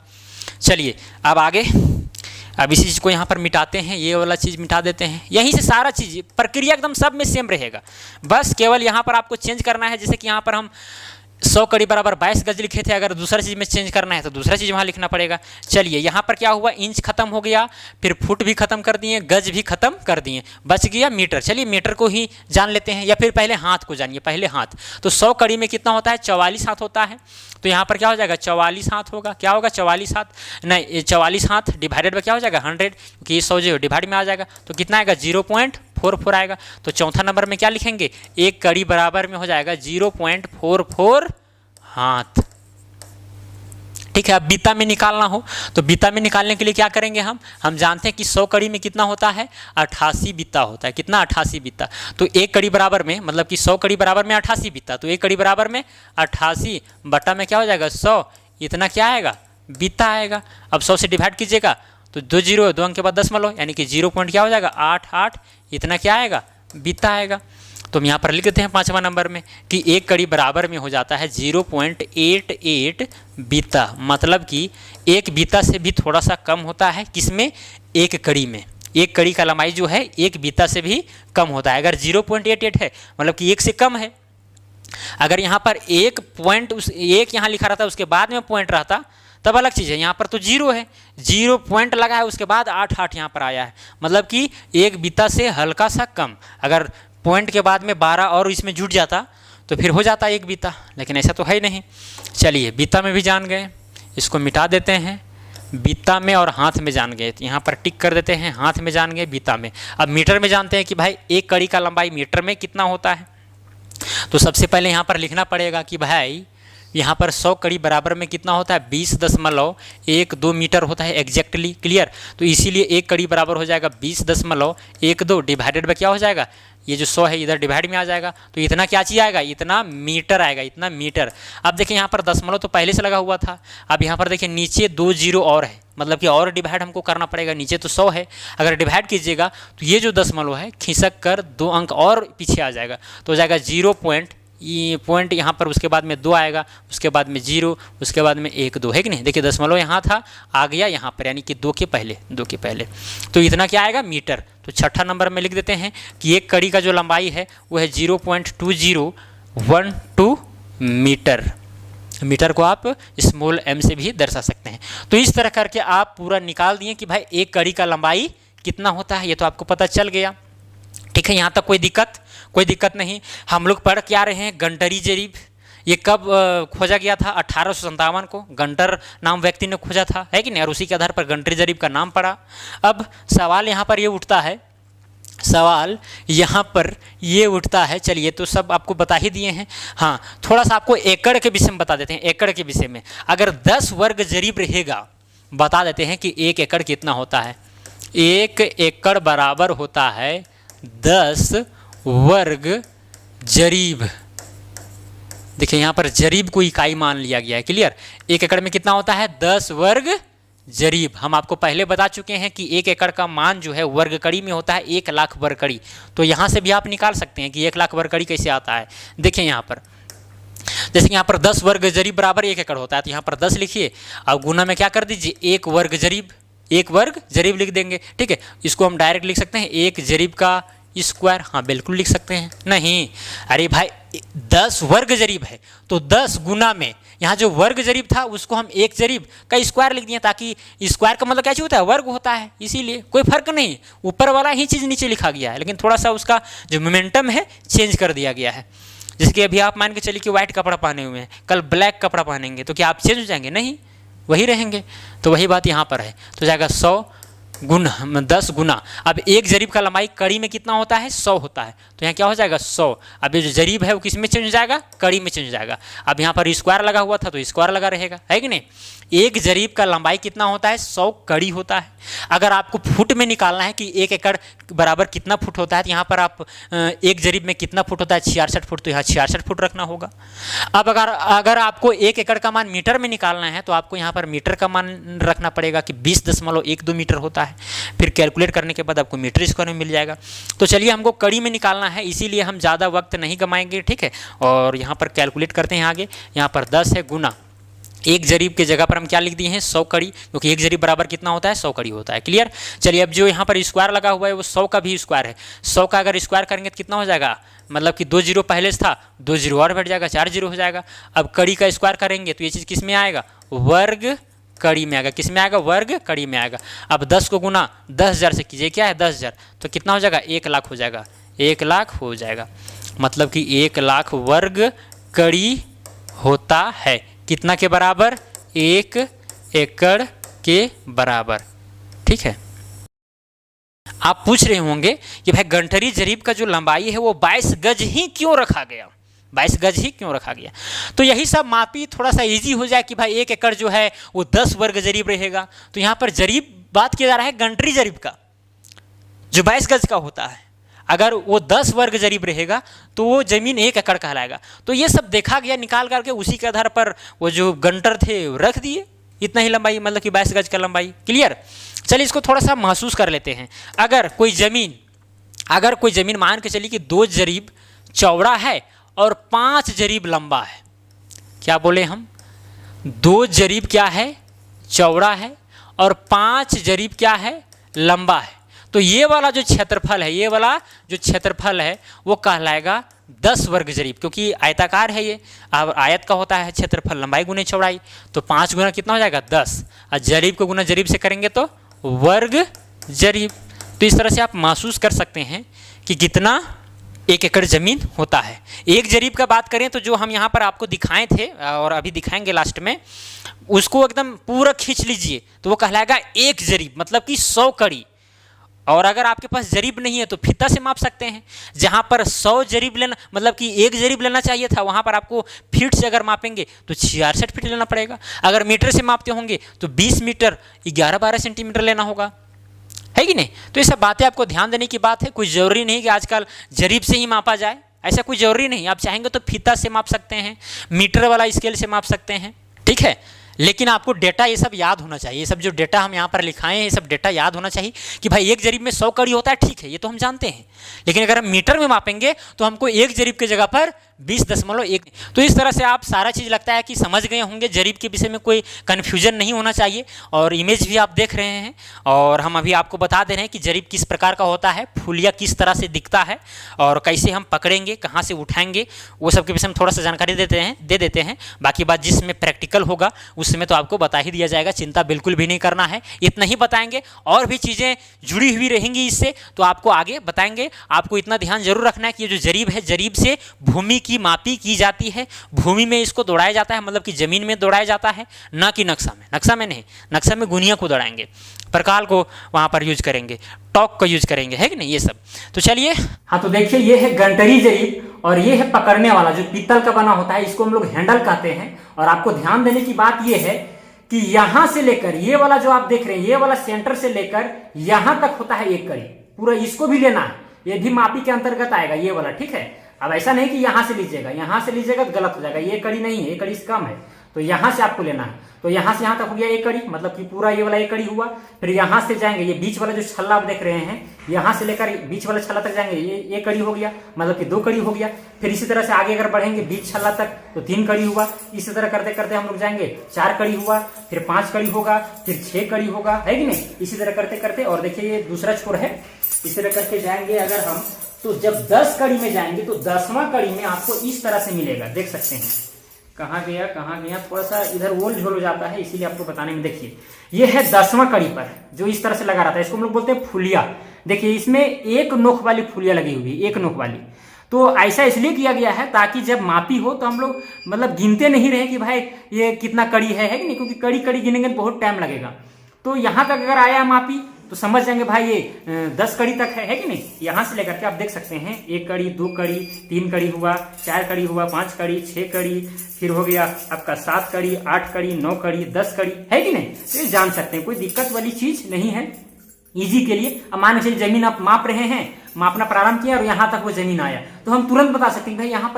चलिए अब आगे, अब इसी चीज़ को यहाँ पर मिटाते हैं, ये वाला चीज़ मिटा देते हैं। यहीं से सारा चीज़ प्रक्रिया एकदम सब में सेम रहेगा, बस केवल यहाँ पर आपको चेंज करना है। जैसे कि यहाँ पर हम 100 कड़ी बराबर 22 गज लिखे थे, अगर दूसरा चीज़ में चेंज करना है तो दूसरा चीज़ वहाँ लिखना पड़ेगा। चलिए यहाँ पर क्या हुआ, इंच खत्म हो गया, फिर फुट भी खत्म कर दिए, गज भी खत्म कर दिए, बच गया मीटर। चलिए मीटर को ही जान लेते हैं, या फिर पहले हाथ को जानिए, पहले हाथ। तो 100 कड़ी में कितना होता है 44 हाथ होता है, तो यहाँ पर क्या हो जाएगा 44 हाथ होगा। क्या होगा 44 हाथ, नहीं 44 हाथ डिवाइडेड में क्या हो जाएगा 100, क्योंकि ये 100 जो डिवाइड में आ जाएगा तो कितना आएगा 0.44 आएगा। तो चौथा नंबर में क्या लिखेंगे, एक कड़ी बराबर में हो जाएगा 0.44 हाथ। ठीक है, अब बीता में निकालना हो तो बीता में निकालने के लिए क्या करेंगे हम जानते हैं कि 100 कड़ी में कितना होता है 88 बीता होता है। कितना 88 बीता, तो एक कड़ी बराबर में मतलब कि 100 कड़ी बराबर में 88 बीता, तो एक कड़ी बराबर में 88 बटा में क्या हो जाएगा 100, इतना क्या आएगा बीता आएगा। अब 100 से डिवाइड कीजिएगा तो 2 जीरो 2 अंक के बाद दशमलव, यानी कि 0 पॉइंट क्या हो जाएगा 88, इतना क्या आएगा बीता आएगा। तो हम यहाँ पर लिख देते हैं 5वां नंबर में कि एक कड़ी बराबर में हो जाता है 0.88 बीता, मतलब कि एक बीता से भी थोड़ा सा कम होता है। किसमें, एक कड़ी में। एक कड़ी का लंबाई जो है एक बीता से भी कम होता है। अगर 0.88 है मतलब कि एक से कम है। अगर यहाँ पर एक पॉइंट एक यहाँ लिखा रहता उसके बाद में पॉइंट रहता तब अलग चीज़ है। यहाँ पर तो 0 है, 0 पॉइंट लगा है, उसके बाद 8 8 यहाँ पर आया है, मतलब कि एक बीता से हल्का सा कम। अगर पॉइंट के बाद में 12 और इसमें जुट जाता तो फिर हो जाता एक बीता, लेकिन ऐसा तो है ही नहीं। चलिए बीता में भी जान गए, इसको मिटा देते हैं। बीता में और हाथ में जान गए, तो यहाँ पर टिक कर देते हैं, हाथ में जान गए, बीता में। अब मीटर में जानते हैं कि भाई एक कड़ी का लंबाई मीटर में कितना होता है। तो सबसे पहले यहाँ पर लिखना पड़ेगा कि भाई यहाँ पर 100 कड़ी बराबर में कितना होता है, 20.12 मीटर होता है एग्जैक्टली। क्लियर। तो इसीलिए एक कड़ी बराबर हो जाएगा 20.12 डिवाइडेड बाय क्या हो जाएगा, ये जो 100 है इधर डिवाइड में आ जाएगा, तो इतना क्या चीज़ आएगा, इतना मीटर आएगा, इतना मीटर। अब देखिए यहाँ पर दशमलव तो पहले से लगा हुआ था, अब यहाँ पर देखिए नीचे 2 0 और है, मतलब कि और डिवाइड हमको करना पड़ेगा। नीचे तो 100 है, अगर डिवाइड कीजिएगा तो ये जो दशमलव है खिसक कर 2 अंक और पीछे आ जाएगा, तो हो जाएगा 0 पॉइंट यहाँ पर, उसके बाद में 2 आएगा, उसके बाद में 0, उसके बाद में 1 2 है कि नहीं। देखिए दशमलव यहाँ था, आ गया यहाँ पर, यानी कि 2 के पहले तो इतना क्या आएगा, मीटर। तो छठा नंबर में लिख देते हैं कि एक कड़ी का जो लंबाई है वो है 0.2012 मीटर। मीटर को आप स्मॉल m से भी दर्शा सकते हैं। तो इस तरह करके आप पूरा निकाल दिए कि भाई एक कड़ी का लंबाई कितना होता है, ये तो आपको पता चल गया। ठीक है, यहाँ तक कोई दिक्कत नहीं। हम लोग पढ़ के आ रहे हैं गंटरी जरीब। ये कब खोजा गया था, 1857 को गंटर नाम व्यक्ति ने खोजा था, है कि नहीं, और उसी के आधार पर गंटरी जरीब का नाम पड़ा। अब सवाल यहाँ पर ये उठता है, चलिए तो सब आपको बता ही दिए हैं। हाँ, थोड़ा सा आपको एकड़ के विषय में बता देते हैं। एकड़ के विषय में अगर 10 वर्ग जरीब रहेगा, बता देते हैं कि 1 एकड़ कितना होता है। 1 एकड़ बराबर होता है 10 वर्ग जरीब। देखिए यहाँ पर जरीब को इकाई मान लिया गया है। क्लियर। 1 एकड़ में कितना होता है, 10 वर्ग जरीब। हम आपको पहले बता चुके हैं कि 1 एकड़ का मान जो है वर्ग कड़ी में होता है 1 लाख वर्ग कड़ी। तो यहाँ से भी आप निकाल सकते हैं कि 1 लाख वर्ग कड़ी कैसे आता है। देखिए यहाँ पर जैसे कि यहाँ पर 10 वर्ग जरीब बराबर 1 एकड़ होता है, तो यहाँ पर 10 लिखिए, अब गुना में क्या कर दीजिए, 1 वर्ग जरीब लिख देंगे। ठीक है, इसको हम डायरेक्ट लिख सकते हैं 1 जरीब का स्क्वायर। हाँ बिल्कुल लिख सकते हैं। नहीं, अरे भाई 10 वर्ग जरीब है तो 10 गुना में यहाँ जो वर्ग जरीब था उसको हम 1 जरीब का स्क्वायर लिख दिए, ताकि स्क्वायर का मतलब क्या चीज़ होता है, वर्ग होता है, इसीलिए कोई फर्क नहीं, ऊपर वाला ही चीज़ नीचे लिखा गया है, लेकिन थोड़ा सा उसका जो मोमेंटम है चेंज कर दिया गया है। जैसे कि अभी आप मान के चलिए कि व्हाइट कपड़ा पहने हुए हैं, कल ब्लैक कपड़ा पहनेंगे तो क्या आप चेंज हो जाएंगे, नहीं, वही रहेंगे। तो वही बात यहाँ पर है, तो जाएगा 100 गुना 10 गुना। अब 1 जरीब का लंबाई कड़ी में कितना होता है, 100 होता है, तो यहाँ क्या हो जाएगा 100। अब ये जो जरीब है वो किस में चेंज हो जाएगा, कड़ी में चेंज हो जाएगा। अब यहाँ पर स्क्वायर लगा हुआ था तो स्क्वायर लगा रहेगा, है कि नहीं। 1 जरीब का लंबाई कितना होता है, 100 कड़ी होता है। अगर आपको फुट में निकालना है कि 1 एकड़ बराबर कितना फुट होता है, तो यहाँ पर आप 1 जरीब में कितना फुट होता है, 66 फुट, तो यहाँ 66 फुट रखना होगा। अब अगर आपको 1 एकड़ का मान मीटर में निकालना है तो आपको यहाँ पर मीटर का मान रखना पड़ेगा कि 20.12 मीटर होता है। फिर कैलकुलेट करने के बाद आपको मीटर स्क्वायर में मिल जाएगा। तो चलिए हमको कड़ी में निकालना है, इसीलिए हम ज़्यादा वक्त नहीं गमाएंगे। ठीक है, और यहाँ पर कैलकुलेट करते हैं आगे। यहाँ पर 10 है गुना 1 जरीब के जगह पर हम क्या लिख दिए हैं, 100 कड़ी, क्योंकि 1 जरीब बराबर कितना होता है, 100 कड़ी होता है। क्लियर। चलिए अब जो यहाँ पर स्क्वायर लगा हुआ है वो 100 का भी स्क्वायर है। 100 का अगर स्क्वायर करेंगे तो कितना हो जाएगा, मतलब कि 2 जीरो पहले से था, 2 जीरो और बढ़ जाएगा, 4 जीरो हो जाएगा। अब कड़ी का स्क्वायर करेंगे तो ये चीज़ किस में आएगा, वर्ग कड़ी में आएगा। किस में आएगा, वर्ग कड़ी में आएगा। अब 10 को गुना 10,000 से कीजिए, क्या है 10,000, तो कितना हो जाएगा, 1 लाख हो जाएगा, 1 लाख हो जाएगा। मतलब कि 1 लाख वर्ग कड़ी होता है, कितना के बराबर, 1 एकड़ के बराबर। ठीक है। आप पूछ रहे होंगे कि भाई गंटरी जरीब का जो लंबाई है वो 22 गज ही क्यों रखा गया, 22 गज ही क्यों रखा गया। तो यही सब मापी थोड़ा सा इजी हो जाए कि भाई 1 एकड़ जो है वो 10 वर्ग जरीब रहेगा। तो यहाँ पर जरीब बात किया जा रहा है गंटरी जरीब का, जो 22 गज का होता है। अगर वो 10 वर्ग जरीब रहेगा तो वो जमीन 1 एकड़ कहलाएगा। तो ये सब देखा गया, निकाल करके उसी के आधार पर वो जो गंटर थे वो रख दिए, इतना ही लंबाई, मतलब कि 22 गज का लंबाई। क्लियर। चलिए इसको थोड़ा सा महसूस कर लेते हैं। अगर कोई ज़मीन मान के चलिए कि 2 जरीब चौड़ा है और 5 जरीब लंबा है, क्या बोले हम, 2 जरीब क्या है, चौड़ा है और 5 जरीब क्या है, लंबा है। तो ये वाला जो क्षेत्रफल है, ये वाला जो क्षेत्रफल है वो कहलाएगा 10 वर्ग जरीब, क्योंकि आयताकार है ये। अब आयत का होता है क्षेत्रफल लंबाई गुने चौड़ाई, तो 5 गुना कितना हो जाएगा 10, और जरीब को गुना जरीब से करेंगे तो वर्ग जरीब। तो इस तरह से आप महसूस कर सकते हैं कि कितना 1 एकड़ ज़मीन होता है। एक जरीब का बात करें तो जो हम यहाँ पर आपको दिखाए थे और अभी दिखाएंगे लास्ट में, उसको एकदम पूरा खींच लीजिए तो वो कहलाएगा 1 जरीब, मतलब कि 100 कड़ी। और अगर आपके पास जरीब नहीं है तो फीता से माप सकते हैं। जहाँ पर 100 जरीब लेना, मतलब कि 1 जरीब लेना चाहिए था, वहाँ पर आपको फीट से अगर मापेंगे तो 66 फीट लेना पड़ेगा। अगर मीटर से मापते होंगे तो 20 मीटर 11-12 सेंटीमीटर लेना होगा, है कि नहीं। तो ये सब बातें आपको ध्यान देने की बात है। कोई ज़रूरी नहीं कि आजकल जरीब से ही मापा जाए, ऐसा कोई ज़रूरी नहीं। आप चाहेंगे तो फीता से माप सकते हैं, मीटर वाला स्केल से माप सकते हैं, ठीक है। लेकिन आपको डेटा ये सब याद होना चाहिए। ये सब जो डेटा हम यहाँ पर लिखाए हैं, ये सब डेटा याद होना चाहिए कि भाई 1 जरीब में 100 कड़ी होता है, ठीक है, ये तो हम जानते हैं। लेकिन अगर हम मीटर में मापेंगे तो हमको 1 जरीब की जगह पर 20.1। तो इस तरह से आप सारा चीज़ लगता है कि समझ गए होंगे। जरीब के विषय में कोई कन्फ्यूजन नहीं होना चाहिए। और इमेज भी आप देख रहे हैं, और हम अभी आपको बता दे रहे हैं कि जरीब किस प्रकार का होता है, फुलिया किस तरह से दिखता है, और कैसे हम पकड़ेंगे, कहाँ से उठाएंगे, वो सब के विषय में थोड़ा सा जानकारी दे देते हैं। बाकी बात जिसमें प्रैक्टिकल होगा उसमें तो आपको बता ही दिया जाएगा, चिंता बिल्कुल भी नहीं करना है। इतना ही बताएंगे, और भी चीज़ें जुड़ी हुई रहेंगी इससे, तो आपको आगे बताएंगे। आपको इतना ध्यान जरूर रखना है कि ये जो जरीब है, जरीब से भूमि की मापी की जाती है। भूमि में इसको दौड़ाया जाता है, मतलब कि जमीन में दौड़ाया जाता है, ना कि नक्शा में। नक्शा में नहीं, नक्शा में गुनिया को दौड़ाएंगे, प्रकाल को वहाँ पर यूज करेंगे, टॉक का यूज करेंगे, है कि नहीं, ये सब। तो चलिए, हाँ, तो देखिए ये है गंटरी जरीब, और ये है पकड़ने वाला जो पीतल का बना होता है, इसको हम लोग हैंडल कहते हैं। और आपको ध्यान देने की बात ये है कि यहां से लेकर ये वाला जो आप देख रहे हैं, ये वाला सेंटर से लेकर यहां तक होता है 1 कड़ी, पूरा इसको भी लेना है, ये भी मापी के अंतर्गत आएगा ये वाला, ठीक है। अब ऐसा नहीं कि यहां से लीजिएगा तो गलत हो जाएगा, ये कड़ी नहीं है, ये कड़ी कम है, तो यहां से आपको लेना है। तो यहां से यहां तक हो गया 1 कड़ी, मतलब कि पूरा ये वाला 1 कड़ी हुआ। फिर यहां से जाएंगे, ये बीच वाला जो छल्ला आप देख रहे हैं, यहां से लेकर बीच वाला छल्ला तक जाएंगे, ये 1 कड़ी हो गया, मतलब कि 2 कड़ी हो गया। फिर इसी तरह से आगे अगर बढ़ेंगे बीच छल्ला तक तो 3 कड़ी हुआ। इसी तरह करते करते हम लोग जाएंगे 4 कड़ी हुआ, फिर 5 कड़ी होगा, फिर 6 कड़ी होगा, है कि नहीं। इसी तरह करते करते, और देखिए ये दूसरा छोर है, इस तरह करके जाएंगे अगर हम, तो जब 10 कड़ी में जाएंगे तो 10वां कड़ी में आपको इस तरह से मिलेगा, देख सकते हैं। कहाँ गया, थोड़ा सा इधर ओल झोल हो जाता है, इसीलिए आपको बताने में। देखिए ये है 10वां कड़ी पर जो इस तरह से लगा रहता है, इसको हम लोग बोलते हैं फुलिया। देखिए इसमें 1 नोक वाली फुलिया लगी हुई है, 1 नोक वाली। तो ऐसा इसलिए किया गया है ताकि जब मापी हो तो हम लोग मतलब गिनते नहीं रहे कि भाई ये कितना कड़ी है कि नहीं, क्योंकि कड़ी कड़ी गिनेंगे तो बहुत टाइम लगेगा। तो यहाँ तक अगर आया मापी तो समझ जाएंगे भाई ये 10 कड़ी तक है कि नहीं। यहाँ से लेकर के आप देख सकते हैं 1 कड़ी, 2 कड़ी, 3 कड़ी हुआ, 4 कड़ी हुआ, 5 कड़ी, 6 कड़ी, फिर हो गया आपका 7 कड़ी, 8 कड़ी, 9 कड़ी, 10 कड़ी, है कि नहीं। तो ये जान सकते हैं, कोई दिक्कत वाली चीज नहीं है, इजी के लिए। अब मान लीजिए जमीन आप माप रहे हैं, मापना प्रारंभ किया और यहाँ तक वो जमीन आया, तो हम तुरंत बता सकते हैं भाई यहाँ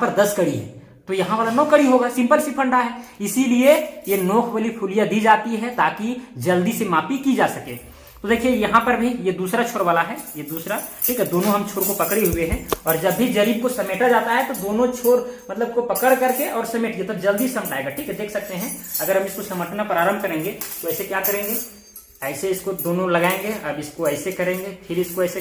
पर 10 कड़ी है, तो यहाँ वाला 9 कड़ी होगा, सिंपल सी फंडा है। इसीलिए ये नोक वाली फुलिया दी जाती है ताकि जल्दी से मापी की जा सके। तो देखिए यहाँ पर भी ये दूसरा छोर वाला है, ये दूसरा, ठीक है, दोनों हम छोर को पकड़े हुए हैं। और जब भी जरीब को समेटा जाता है तो दोनों छोर मतलब को पकड़ करके और समेटिए, तब जल्दी समटाएगा, ठीक है। देख सकते हैं अगर हम इसको समटना प्रारंभ करेंगे तो ऐसे क्या करेंगे, ऐसे इसको दोनों लगाएंगे, अब इसको ऐसे करेंगे, फिर इसको ऐसे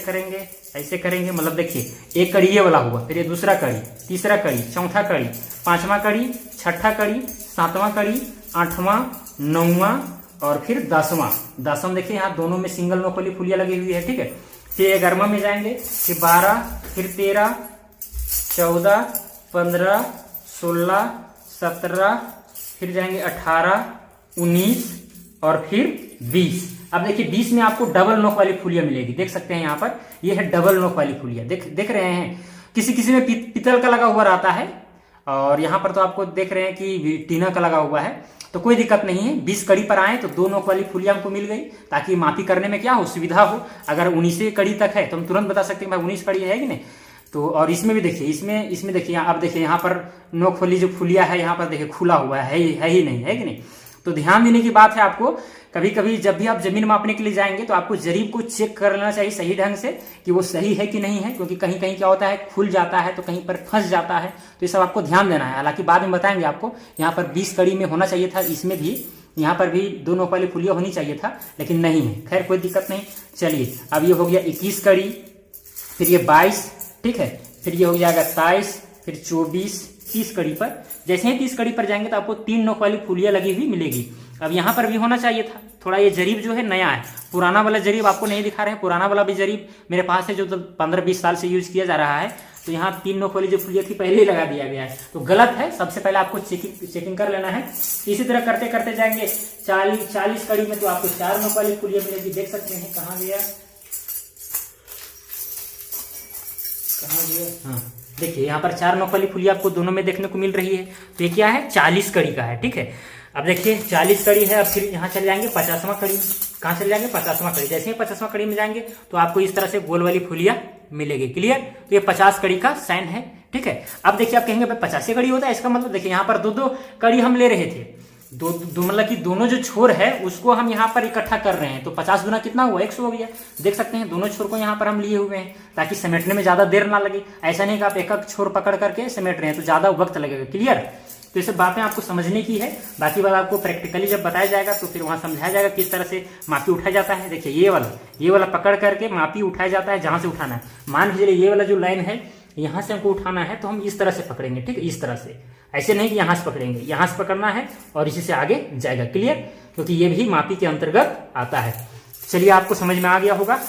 करेंगे, मतलब देखिए 1 कड़ी ये वाला हुआ, फिर ये दूसरा कड़ी, तीसरा कड़ी, चौथा कड़ी, 5वां कड़ी, 6ठा कड़ी, 7वां कड़ी, 8वां, 9वां और फिर 10वां। देखिए यहाँ दोनों में सिंगल नोक वाली फुलिया लगी हुई है, ठीक है। फिर 11वां में जाएंगे, फिर 12, फिर 13, 14, 15, 16, 17, फिर जाएंगे 18, 19 और फिर 20। अब देखिए 20 में आपको डबल नोक वाली फुलिया मिलेगी, देख सकते हैं यहाँ पर, ये है डबल नोक वाली फुलिया, देख रहे हैं। किसी में पीतल का लगा हुआ रहता है, और यहाँ पर तो आपको देख रहे हैं कि टीना का लगा हुआ है, तो कोई दिक्कत नहीं है। 20 कड़ी पर आए तो 2 नोक वाली फुलिया हमको मिल गई, ताकि मापी करने में क्या हो, सुविधा हो। अगर 19 कड़ी तक है तो हम तुरंत बता सकते हैं भाई 19 कड़ी है कि नहीं। तो और इसमें भी देखिए, इसमें देखिए, अब देखिए यहाँ पर नोक वाली जो फुलिया है यहाँ पर देखिए खुला हुआ है ही नहीं, है कि नहीं। तो ध्यान देने की बात है आपको, कभी कभी जब भी आप जमीन मापने के लिए जाएंगे तो आपको जरीब को चेक कर लेना चाहिए सही ढंग से कि वो सही है कि नहीं है, क्योंकि कहीं कहीं क्या होता है, खुल जाता है तो कहीं पर फंस जाता है। तो ये सब आपको ध्यान देना है। हालांकि बाद में बताएंगे आपको, यहाँ पर 20 कड़ी में होना चाहिए था, इसमें भी यहाँ पर भी 2 नोक वाली फुलिया होनी चाहिए था, लेकिन नहीं है। खैर कोई दिक्कत नहीं। चलिए अब ये हो गया 21 कड़ी, फिर ये 22, ठीक है, फिर ये हो जाएगा 27, फिर 24, 30 कड़ी पर। जैसे ही 30 कड़ी पर जाएंगे तो आपको 3 नोक वाली फुलिया लगी हुई मिलेगी। अब यहाँ पर भी होना चाहिए था। थोड़ा ये जरीब जो है नया है, पुराना वाला जरीब आपको नहीं दिखा रहे हैं। पुराना वाला भी जरीब मेरे पास है, जो तो 15-20 साल से यूज किया जा रहा है। तो यहाँ 3 नोक वाली जो फुलिया थी पहले ही लगा दिया गया है, तो गलत है। सबसे पहले आपको चेकिंग कर लेना है। इसी तरह करते करते जाएंगे 40 कड़ी में तो आपको 4 नोक वाली फुलिया मिलेगी। देख सकते हैं कहाँ गया, हाँ देखिए यहाँ पर 4 नोक वाली फुलिया आपको दोनों में देखने को मिल रही है। तो ये क्या है, 40 कड़ी का है, ठीक है। अब देखिए 40 कड़ी है। अब फिर यहाँ चले जाएंगे 50वां कड़ी। कहाँ चले जाएंगे, 50वां कड़ी। जैसे ही 50वां कड़ी में जाएंगे तो आपको इस तरह से गोल वाली फुलिया मिलेगी। क्लियर। तो ये 50 कड़ी का साइन है, ठीक है। अब देखिए आप कहेंगे भाई 50 कड़ी होता है, इसका मतलब देखिए यहाँ पर 2-2 कड़ी हम ले रहे थे। दो मतलब कि दोनों जो छोर है उसको हम यहाँ पर इकट्ठा कर रहे हैं। तो 50 गुना कितना हुआ, 100 हो गया। देख सकते हैं दोनों छोर को यहाँ पर हम लिए हुए हैं ताकि समेटने में ज्यादा देर ना लगे। ऐसा नहीं कि आप एक छोर पकड़ करके समेट रहे हैं तो ज्यादा वक्त लगेगा। क्लियर। तो ये सब बातें आपको समझने की है। बाकी बात आपको प्रैक्टिकली जब बताया जाएगा तो फिर वहां समझाया जाएगा किस तरह से मापी उठाया जाता है। देखिए ये वाला पकड़ करके मापी उठाया जाता है जहां से उठाना है। मान लीजिए ये वाला जो लाइन है यहाँ से हमको उठाना है तो हम इस तरह से पकड़ेंगे, ठीक है, इस तरह से। ऐसे नहीं कि यहाँ से पकड़ेंगे, यहाँ से पकड़ना है और इसी से आगे जाएगा। क्लियर। क्योंकि ये भी मापी के अंतर्गत आता है। चलिए आपको समझ में आ गया होगा।